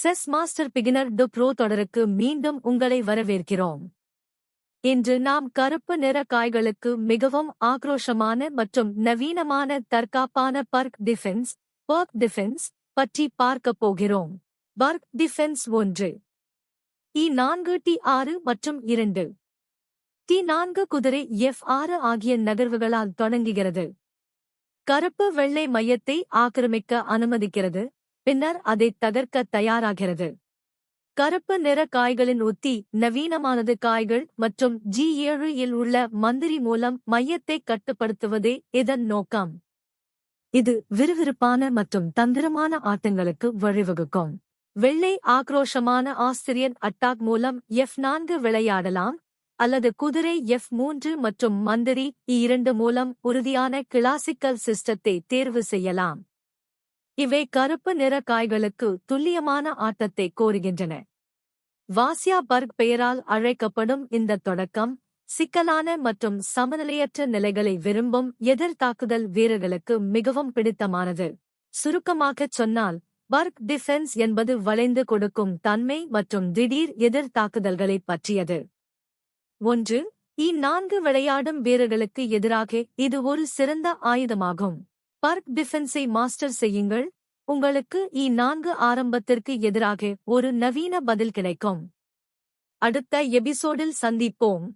Chess master beginner to bro தொடருக்கு மீண்டும் உங்களை வரவேற்கிறோம். இன்று நாம் கருப்பு நிற காய்களுக்கு மிகவும் ஆக்ரோஷமான மற்றும் நவீனமான தற்காப்பான பர்க் டிஃபென்ஸ் பற்றி பார்க்கப் போகிறோம். பர்க் டிஃபென்ஸ் 1 E4 T6 மற்றும் 2 T4 குதிரை F6 ஆகிய நகர்வுகளால் தொடங்குகிறது. கருப்பு வெள்ளை மையத்தை ஆக்கிரமிக்க அனுமதிக்கிறது, பின்னர் அதை தகர்க்க தயாராகிறது. கருப்பு நிற காய்களின் உத்தி நவீனமானது. காய்கள் மற்றும் G7 இல் உள்ள மந்திரி மூலம் மையத்தை கட்டுப்படுத்துவதே இதன் நோக்கம். இது விறுவிறுப்பான மற்றும் தந்திரமான ஆட்டங்களுக்கு வழிவகுக்கும். வெள்ளை ஆக்ரோஷமான ஆஸ்திரியன் அட்டாக் மூலம் F4 விளையாடலாம், அல்லது குதிரை F3 மற்றும் மந்திரி E2 மூலம் உறுதியான கிளாசிக்கல் சிஸ்டத்தை தேர்வு செய்யலாம். இவை கருப்பு நிற காய்களுக்கு துல்லியமான ஆட்டத்தை கோருகின்றன. வாசியா பர்க் பெயரால் அழைக்கப்படும் இந்த தொடக்கம், சிக்கலான மற்றும் சமநிலையற்ற நிலைகளை விரும்பும் எதிர் தாக்குதல் வீரர்களுக்கு மிகவும் பிடித்தமானது. சுருக்கமாகச் சொன்னால், பர்க் டிஃபென்ஸ் என்பது வளைந்து கொடுக்கும் தன்மை மற்றும் திடீர் எதிர் தாக்குதல்களைப் பற்றியது. 1. E4 விளையாடும் வீரர்களுக்கு எதிராக இது ஒரு சிறந்த ஆயுதமாகும். பர்க் டிஃபென்ஸை மாஸ்டர் செய்யுங்கள், உங்களுக்கு E4 ஆரம்பத்திற்கு எதிராக ஒரு நவீன பதில் கிடைக்கும். அடுத்த எபிசோடில் சந்திப்போம்.